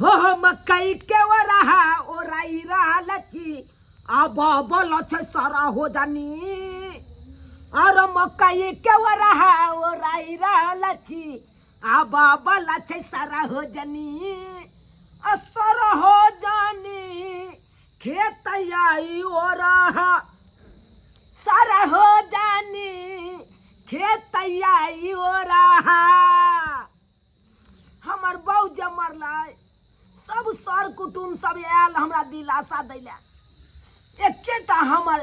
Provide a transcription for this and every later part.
हो मकई के ओ रहा ओ राई रहा लची अब बोल सारा हो जानी और मकई के ओ रहा ओ राई रहा लची अब बोल सारा हो जानी असर हो जानी खेत आई ओ रहा सारा हो जानी खेत आई ओ रहा हमर बहू जे मरलै सब सर कुटुम सब आयल हमरा दिलासा दैला एकेटा हमर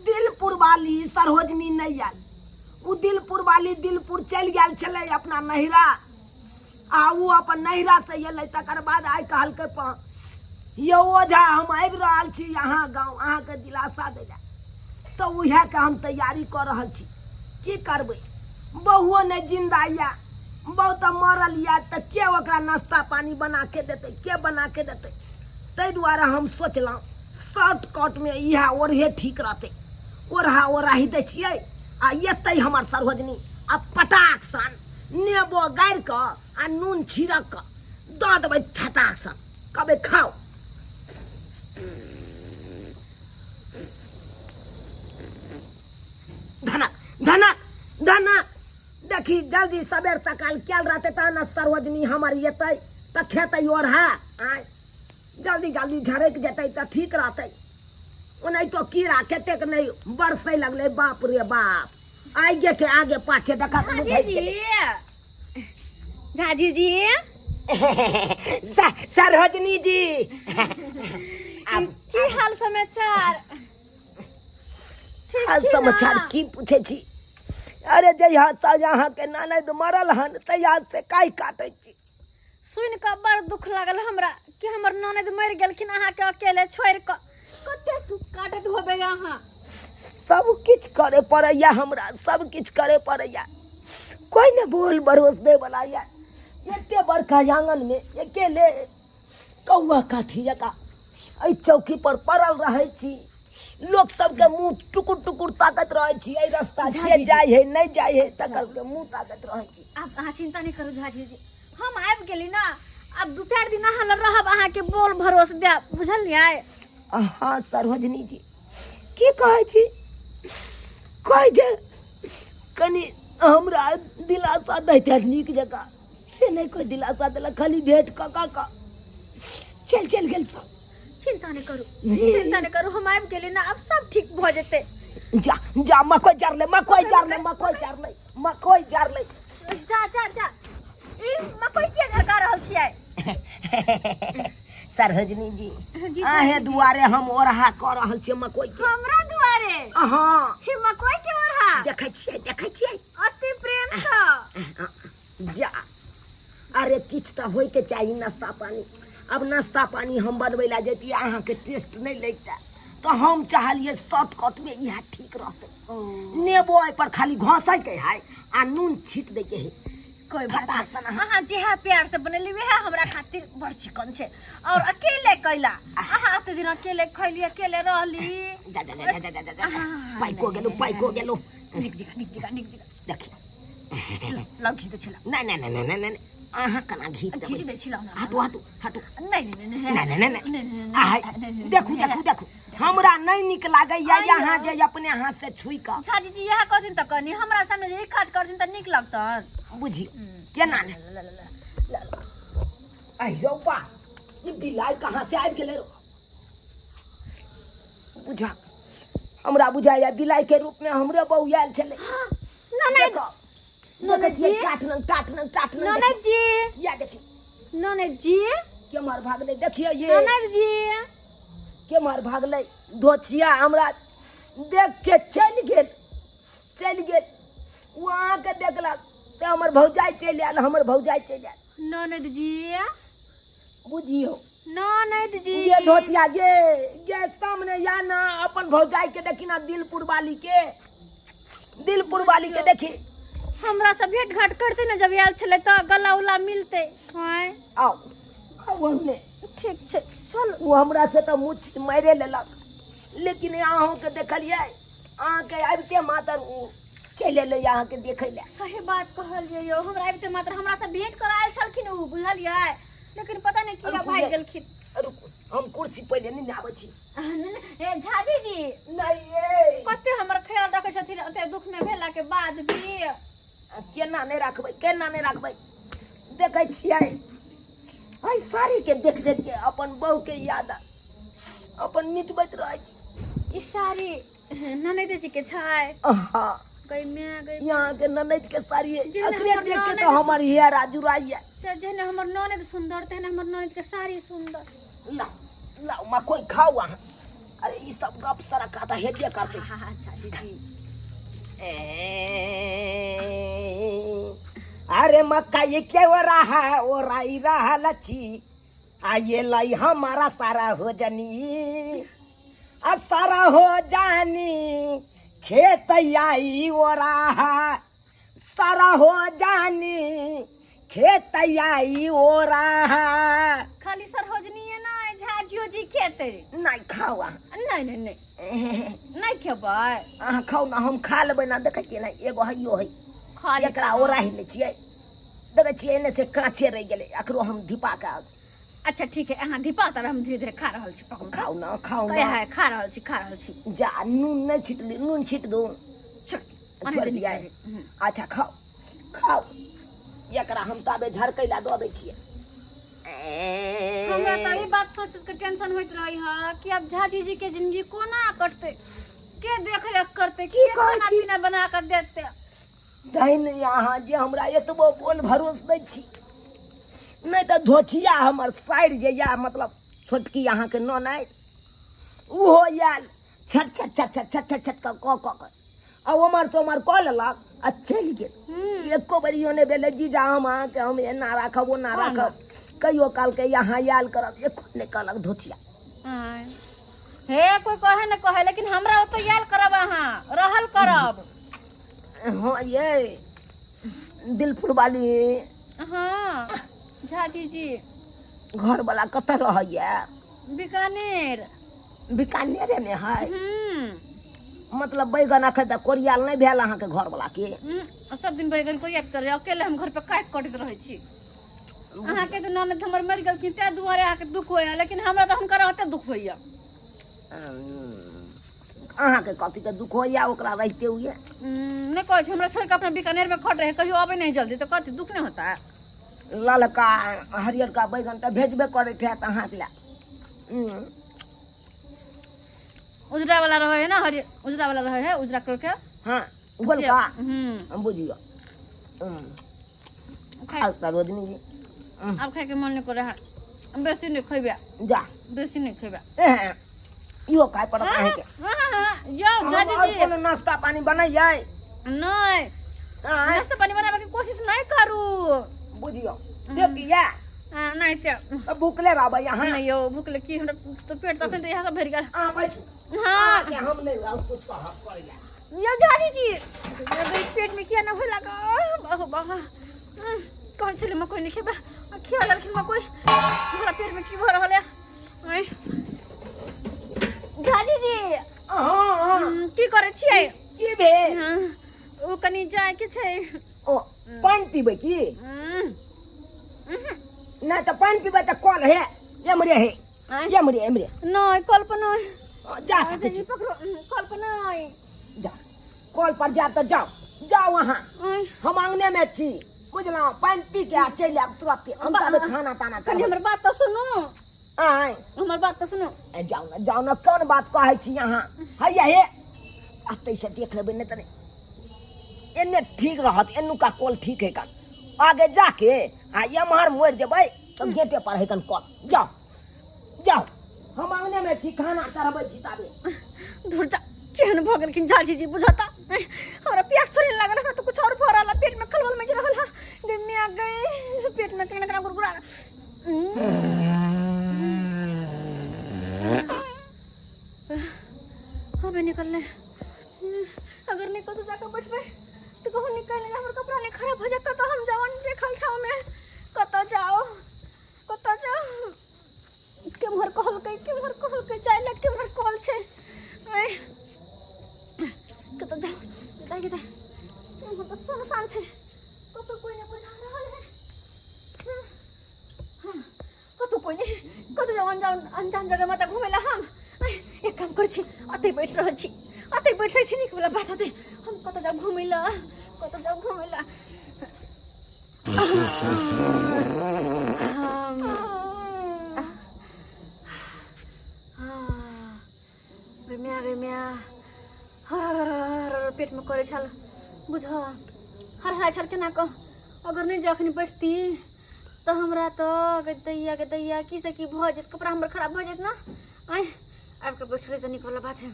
दिलपुर वाली सरोजनी नहीं आयल उ दिलपुर वाली दिलपुर चलि गेल छलै अपना नहिरा आ उ अपन नहिरा से एलै तकर बाद आइ कहलकै यौ ओझा हम आबि रहल छी यहाँ गाँव अहाँके दिलासा दैला तो उहे के हम तैयारी कर रहल छी की करबै बहुओ नहीं जिंदा या बहु तो मरल या तो के ओकरा नाश्ता पानी बना के देते के बना के देते ताहि दुआरे हम सोचलहुँ शॉर्टकट में यह ओढ़े ठीक रहते ओढ़ा ओढ़ाही दै छियै आ एतै हमर सरोजनी आ पटाक सन नेबो गाड़ि कऽ आ नून छिड़क कऽ दऽ देबै छटाक सन कहबै खाओ धनक धनक धनक देखी जल्दी सबेर सकाल कल रहते त न सरोजनी हमर एतै त खेतै ओढ़ा आय जल्दी जल्दी झरक जेतै त ठीक रहतै ओनाहि तो कीड़ा कतेक नहीं बरसै लगलै बाप रे बाप आगे के आगे पाछे देखा झाजी जी सरोजनी जी की हाल समाचार हाल समाचार की पूछे छी अरे जहिया से यहाँ के ननद मरल हन तहिया से काई काटे छी सुन के बड़ दुख लागल हमरा कि हमर ननद मर गेलखिन अहाँ के अकेले छोड़ के कते दुख काटत होबे यहाँ सब किछ करे पड़ैया हमरा सब किछ करे पड़ैया कोई ने बोल भरोस दे वाला या एते बड़का आंगन में अकेले कौआ काठी जका एहि चौकी पर पड़ल रहे छी लोग सबके मुंह टुकुर टुकुर ताकत रहे छी ए रास्ता जे जाय है नहीं जाय है तकर के मुंह ताकत रहे छी आप अहाँ चिंता नहीं करू झाजी जी हम आबि गेली ना अब 2-4 दिन अहाँ रहब अहाँ के बोल भरोस दे बुझलियै हाँ सरोजनी जी की कहै छी कोई जे कनी हमरा दिलासा दैते नीक जका से नहीं कोई दिलासा देलक खाली भेंट कका चल चल गेल सब चिंता नहीं करू हम आबि गेली ना अब सब ठीक भ जेते जा जा मकोई जार ले जा ई मकोई के झरका रहल छियै सरोजनी जी आहे दुआरे हम ओरहा क रहल छी मकोई के हमरा दुआरे हां ही मकोई के ओरहा देखै छियै अति प्रेम से जा अरे किछ त होय के चाहिए नाश्ता पानी अब नाश्ता पानी हम बनबै ला जैती अहाँ के टेस्ट नहीं लगता तो हम चाहलिए शॉर्टकट में यह ठीक रहते नेबो पर खाली घोंसै के है आ नून छीट दे के है कोई बात नहीं अहाँ जेहा प्यार से बनली वे हमरा खातिर बड़ चिकन छे और अकेले कैला अहाँ आते दिन अकेले खैली अकेले रहली जा पाइको गेलो निक जगह देखी लग खींच दे छला नहीं अहाँ कना घीच दे छला हटू नहीं आहाय देखू हमरा नहीं निक लागे यहाँ जे अपने हाथ से छुई का झाजी जी यह कहथिन त कनी हमरा सामने जे काज करथिन त निक लगतन बुझियो केना ने अयो बा ये बिलाई कहां से आबि गेले बुझा हमरा बुझाया बिलाई के रूप में हमरे बहू आयल छले ननद जी टाटन ननद जी या देखियो ननद जी के मार भागले देखियो ये ननद जी के मार भागले धोचिया हमरा देख के चल गेल वहां के देखलक ते हमर भौजाई चल आयल ननद जी बुझियो ननद जी ये धोतिया गे सामने या ना अपन भौजाई के देखी ना दिलपुर वाली के देखी हमरा से भेंट घाट करते ना जब आयल छले त गला उला मिलते हैं आओ हमने ठीक छे चल वो हमरा से तो मुछ मारे लेलक लेकिन अहाँ के देखलिए अहाँ के आबिते मातर चले ले यहाँ के देखे ले सही बात कहलिए यो हमरा आबिते मात्र हमरा से भेंट करायल छलखिन उ बुझलिए लेकिन पता नहीं किया भाग गेलखिन। रुक हम कुर्सी पहले नहीं आबै छी। ए झाजी जी नहीं ए कते हमर ख्याल रखै छथिन ओते दुख में भेला के बाद भी। केना नहीं रखबै केना नहीं रखबै देखै छियै आई सारी के देख देख के अपन बहू के याद अपन मिटबैत रहै छी। ई सारी ननद जी के छै। हां गई मैं गई यहाँ के ननद के साड़ी जेहन अखरे हमर देख के ननद तो हमर हेरा जुराइया। से जेहन हमर ननद सुंदर तेहन हमर ननद के साड़ी सुंदर। ला ला मा कोई खाओ वहाँ। अरे ये सब गप सारा कहता हेबे करते। हां झाजी जी अरे मक्का ये क्या हो रहा है ओ राई रहा लच्छी आये लाई हमारा सारा हो जानी आ सारा हो जानी खेत आई ओ रहा सारा हो जानी खेत आई ओ रहा। खाली सरहोजनी है ना झाजियो जी खेते नहीं खाओ नहीं नहीं नहीं नहीं खेबै। अहाँ खाओ ना हम खा लेबै ना देखै छियै ना एगो हइयो है खाली एकरा ओराहि लै छियै देखै छियै एने से काँचे रहि गेलै एकरो हम धिपा के अच्छा ठीक है अहाँ धिपा तर हम धीरे धीरे खा रहल छी पकड़ खाओ ना कहे है खा रहल छी जा नून नहीं छिटली नून छिट दो छोड़ छोड़ दिया अच्छा खाओ खाओ एकरा हम ताबे झरकैला दऽ दै छियै। हमरा तो ई बात सोच के टेंशन होइत रही है कि अब झाजी जी के जिंदगी कोना कटते के देख रेख करते की के कहै खाना छी? पीना बना कर देते। दहिन यहाँ जे हमरा एतबो बोल भरोस दै छी नहीं तो धोछिया हमर साइड जे या मतलब छोटकी यहाँ के ननद ओहो आयल छट छट छट छट छट छट छट क आ उमर से उमर कऽ लेलक आ चलि गेल। एको बड़ियो नहीं भेलै जीजा हम अहाँके हम एना राखब ओना राखब कहियो काल के यहाँ आयल करब एको नहीं कहलक धोछिया। हे कोई कहे न कहे लेकिन हमरा ओतो याल करब अहाँ रहल करब। हाँ ये दिलपुर वाली हाँ झाजी जी घर वाला कतऽ रहैया बीकानेर बीकानेरे में है मतलब बैगन अखन तक कोरियाल नहीं भेल अहाँके घर वाला के। सब दिन बैगन को याद करे अकेले हम घर पे काट कटैत रहे छी। अहाँ के तो ननद हमर मर गेलखिन ते दुआरे अहाँ के दुख होया लेकिन हमरा तो हुनकर रहते दुख होया। अहाँके कथी के दुख होइया ओकरा रहते हुए नहीं कहे छी हमरा छोड़ के अपना बीकानेर में खट रहे कहियो आवे नहीं जल्दी तो कथी दुख नहीं होता है। ललका हरियर का बैगन तो भेजबे करे थे अहाँके ला उजरा वाला रहे है ना हरियर उजरा वाला रहे है उजरा कलर के। हाँ गोलका हम बुझियो खास सरोजनी जी अब खाए के मन नहीं करे है बेसी नहीं खइबे जा बेसी नहीं खइबे इहो खाय पड़त अहाँके। यो झाजी जी कोनो नाश्ता पानी बनैयै नहीं नाश्ता पानी बनावे की कोशिश नहीं करू बुझियो से किया नहीं ते भूखले रहबै यहाँ नहीं यो भूख लगी हमरा तो पेट तखन तो यहाँ से भर गेल। बैसू हाँ के हम नहीं रहब कुछ कहब पड़ैया यो झाजी जी मेरे पेट में क्या ना हो लगा बाबा बाबा कौन चले मैं कोई नहीं खेबा खिया लड़की मैं कोई हमरा पेट में की भर रहल है झाजी जी की करे छियै की भेल ओ कनी जाय के छै ओ पानी पीबै की नहीं तो पानी पीबै तो कल है एमरे है एमरे एमरे नहीं कल्पना जा सकै छी पकड़ो कल्पना जा कल पर जा तो जाओ जाओ वहाँ हम आंगने में छी बुझलहुँ पानी पी के आ चलि आयब तुरंत हम तब खाना ताना कनी हमर बात तो सुनो आय हमर बात तो सुनो जाओ ना कौन बात कहै छी यहाँ हैया हे अतै से देख लेबै नहीं तो एने ठीक रहत एनुका कल ठीक है कन आगे जाके आ एम्हर मोड़ देबै तो गेटे पर है कन कल जाओ जाओ हम आंगने में छी खाना चढ़बै छी ताबे धुर जा केहन भ गेलखिन झाजी जी बुझाता हमरा प्यास थोड़ी लागल हमरा तो कुछ और भरल पेट में खलबल में रहल है दिन में आ गए पेट में केना गुरगुरा अबे निकलने अगर निकल तो जाकर बैठबे तो कहूँ निकलने हमर कपड़ा नहीं खराब हो जाता तो हम जवान देखल छाव में कत जाओ केम्हर कहल के जाय ले केम्हर कहल छे कत जाओ दाई दाई केम्हर तो सुनसान छे कत कोई नहीं बुझा रहल है जाओ अनजान जगह में घूमेला हम एक काम कर छी अते बैठ रहल छी निक वाला बात होते हम कत जाओ घूमेला रेमिया हर पेट में करे छल बुझ हर छल केना को अगर नहीं जखनी बैठती तो हमरा तो गदैया की से की भ जेत कपड़ा हमर खराब भ जेत ना आइ आब के बैठले त निक वाला बात है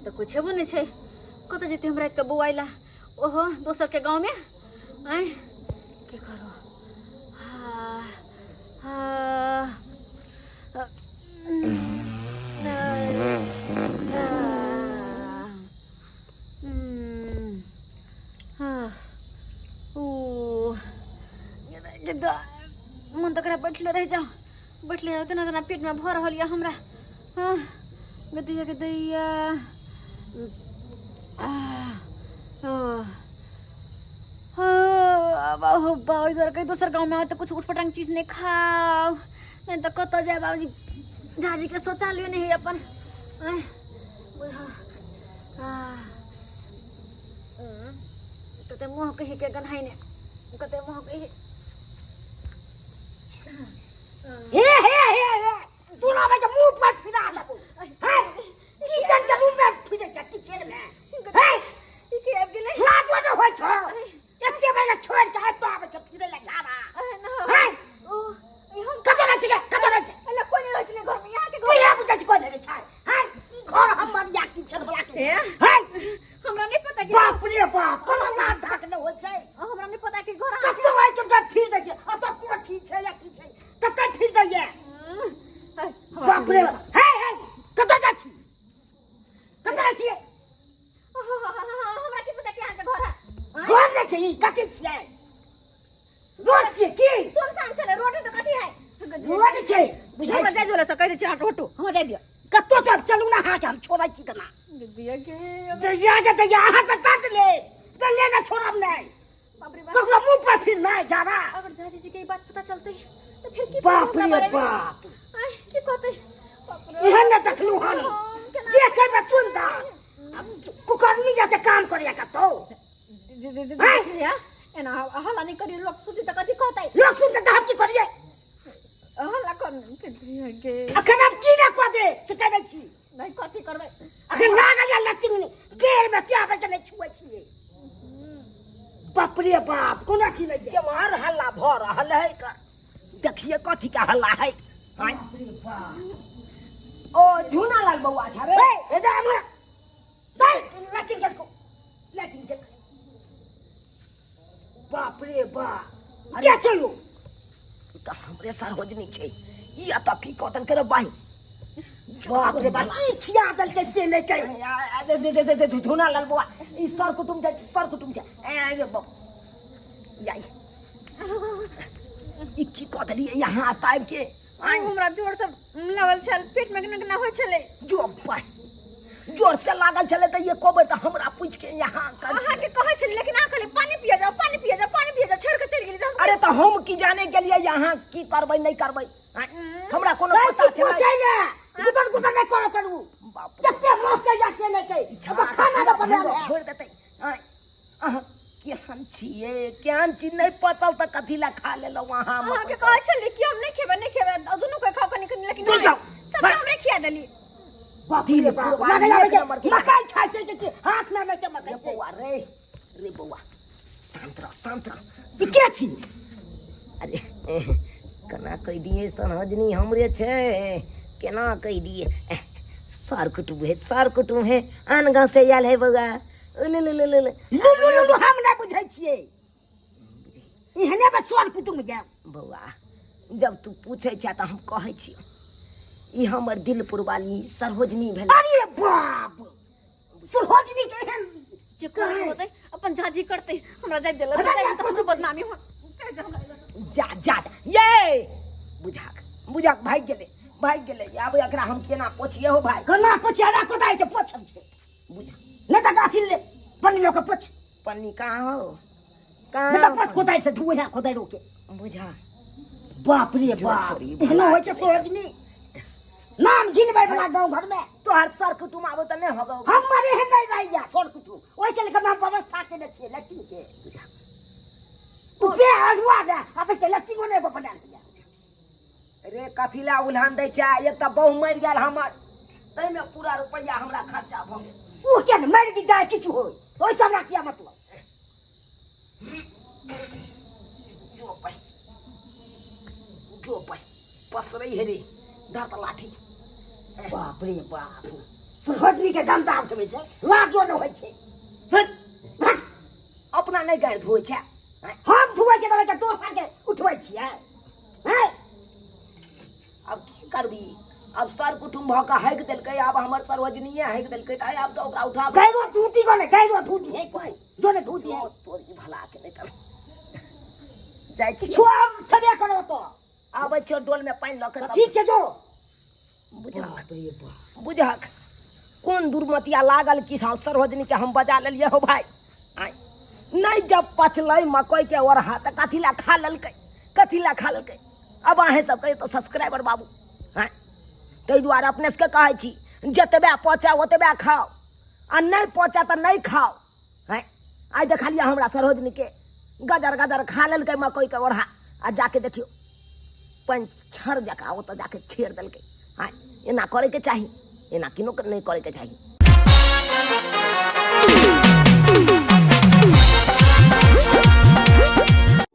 तो कुछ हेबो नहीं छै कत जेते हम रात के बौआइला ओहो दोसर के गांव में आइ की करो मन तक बैठले रह जाओ तना पेट में भर रहल या हमरा गदैया इधर कहीं दोसर गाँव में तो कुछ उठपटांग चीज नहीं खाओ नहीं तो कत जाए बाबूजी झाजी के शौचालय नहीं है अपन कते मुँह कही के गन्हाई ने कते मुँह कही तू ना मैं मुंह पर फिरा देबो हैं किचन के रूम में फिरे जा किचन में हैं ई के अब गेले लाज न होय छ एते बेला छोड़ के तो आबे छ फिरे ला जाबा हैं ओ हम कतो ना छिके अल्लाह कोई नहीं रहले घर में यहाँ के कोई आ बुझा छ कोई नहीं छै हैं ई घर हमर या किचन वाला के हैं हमरा नहीं पता कि बाप रे बाप कोनो ना ढाक न होय छै हमरा नहीं पता कि घर कतो आइ के फिर दे छै अत कोठी छै या की छै कत फिर दे ये बाप रे हे कत जा छी हमरा की पता कि यहाँ के घर है घर नहीं छै ई कथि छियै रोड छियै की सुनसान छले रोड तो कथि है रोड छै बुझाइ हमरा छै जाय जोला से कह दे छी हटो हमरा जाय दियो कतो सब चलू ना हाथ हम छोड़ै छी तना दिया के दैया हाथ से काट ले ना छोड़ब नहीं बाप रे ककरो मुंह पर फिर नहीं जाना अगर झाजी जी के बात पता चलते तो फिर की बाप रे बाप की कहते बाप रे एहन न देखलू हन देखे में सुंदर कुकरनी जाते काम करिया कतो देखिया एना हल्ला नहीं करी लोग सुती त कथि कहतै लोग सुनते त हम की करिए हल्ला कर के दिया के अखन हम की ना कह दे से कह दै छी नहीं कथि करबै अखन लागल या लटिंग गेर में क्या बैठ नहीं छुए छिए बाप रे बाप कोना की ले के मार हल्ला भ रहल है का देखिए कथि का हल्ला है बाप रे बाप ओ झूना लाल बउआ छ रे ए दा हमरा दai लटिंग के बाप रे बाप क्या चलो त हमरे सार्वजनिक छै ई अत की कदल करे बाई बाप रे बाप की छिया दल के से लेके झूना लाल बउआ ई सर कुटुम छै ए रे बाप याई ई की कदली यहाँ आताब के हमरा जोर से लगल छल पेट में केना होय छले जो पाई जोर से लागल छले त ये कोबर त हमरा पूछ के यहाँ अहाँ के कहै छल लेकिन आ कहले पानी पिया जाओ छोड़ के चल गेली त अरे त हम की जाने के लिए यहाँ की करबै नहीं करबै हमरा कोनो पता छै पूछै ले गुदर नहीं कर करू कते मोह के या से नहीं कहि तो खाना न बना ले छोड़ देतै केहन छिए केहन चीज नहीं पचल त कथि ला खा लेलो वहां अहाँ के कहै छल कि हम नहीं खेबै दुनू के खाओ कनी लेकिन सब हमरे खिया देली बाप रे बाप लगे आवे के मकई खाइ छै कि हाथ में नहीं के मकई बउआ रे बउआ शांत रह ई के छी अरे कना कह दिए सनहजनी हमरे छै केना कह दिए सर कुटुम है आन गांव से आयल है बउआ लुलु हम ना बुझै छियै इहने में सर कुटुम जा बउआ जब तू पूछै छ त हम कहै छी ई हमर दिलपुर वाली सरोजनी भेल अरे बाप सरोजनी के एहन जे करे होतै अपन झाजी करते हमरा जाय देला त बदनामी हो जा ये बुझाक भाग गेले अब एकरा हम केना पोछिए हो भाई केना पोछिए हमरा कोदाई से पोछन से बुझा ले त गाथि ले पन्नी लोक पोछ पन्नी कहां हो कहां ले त पोछ कोदाई से धुए है कोदाई रोके बुझा बाप रे बाप एहनो होइ छै सरोजनी नाम गिनबै बला गांव घर में तोहर सर कुटुम आबो त नहीं होगो हमारे है नहीं भैया सर कुछ ओइ के लेकर हम व्यवस्था केने छियै लैट्रिन के तू पे हसुआ दे अब के लैट्रिन ने एगो बना दिया रे कथिला उल्हान दै छै एक त बहु मर गेल हमर तै में पूरा रुपया हमरा खर्चा भ गेल ओ के न मर दी जाए किछु होय ओइ सब ना किया मतलब जो पै पसरै हे रे धर लाठी बाप रे बाप सरोजनी के गंदा उठबै छै लाजो न होइ छै अपना नहीं गाड़ धोइ छै हम धुबै छै त दोसर के उठबै छियै हैं अब की करबी अब सर कुटुम भ के हैक देलकै अब हमर सरोजनीये हैक देलकै त अब तो ओकरा उठा गैरो धूती को ने गैरो धूती है कोई जो ने धूती है तोरी भला के नहीं कर जाय छी छोड़ छबे करो तो आबै छियो डोल में पानी ल के ठीक छै जो बुझक रे बुझक कोन दुर्मतिया लागल कि सरोजनी के हम बजा लेलिए हो भाई आय नहीं जब पचलै मकई के ओरहा त कथिला खा ललकै कथिला खा ललकै अब अहें सब कहियो तो सब्सक्राइबर बाबू हैं तै दुआरे अपने से कहै छी जतबे पचा ओतबे खाओ आ नहीं पचा त नहीं खाओ हैं आइ देखलिए हमरा सरोजनी के गजर गजर खा लेलकै मकई के ओरहा आ जाके देखियो पंचर जका ओ तो जाके छेड़ देलकै हाँ एना करे के चाहिए एना किनो नहीं करे के चाहिए